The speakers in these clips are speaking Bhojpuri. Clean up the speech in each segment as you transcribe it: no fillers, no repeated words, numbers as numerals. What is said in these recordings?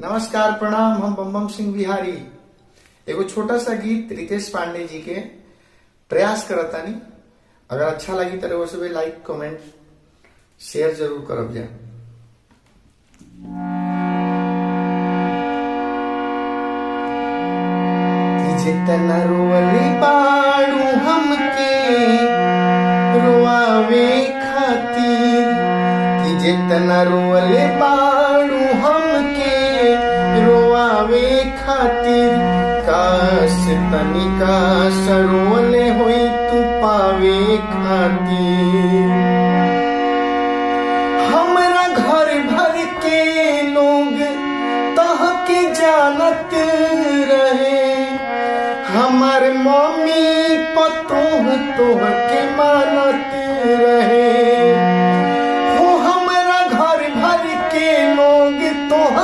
नमस्कार प्रणाम। हम बम बम सिंह बिहारी एगो छोटा सा गीत रितेश पांडे जी के प्रयास करतानी। अगर अच्छा लगी तो वो सब लाइक कमेंट शेयर जरूर करब जा। जितना रोवले बाड़ू हमके रोआवे खातिर, कि जितना रोवले बाड़ू हमके रोआवे खातिर, काश तनिका सरोवले होई तू पावे खातिर। हमरा घर भर के लोग तहके जानत रहे, हमार मम्मी पतोह तोह के मानत रहे हो। हमारा घर भर के लोग तोह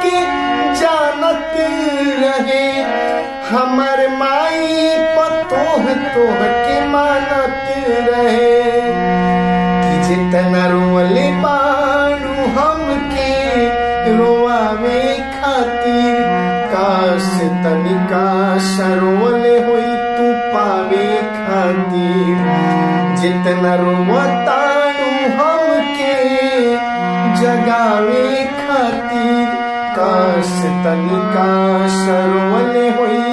के जानत रहे, हमार माई पतोह तोह के मानत रहे। कि जितना रोवले बाड़ू हमके रोआवे खातिर, काश तनिका सरोवले होई तू पावे खातिर। जितना रोवताड़ू हमके जगावे खातिर, काश तनिका सरोवले होई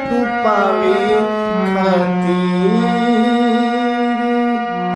तू पावे खातिर।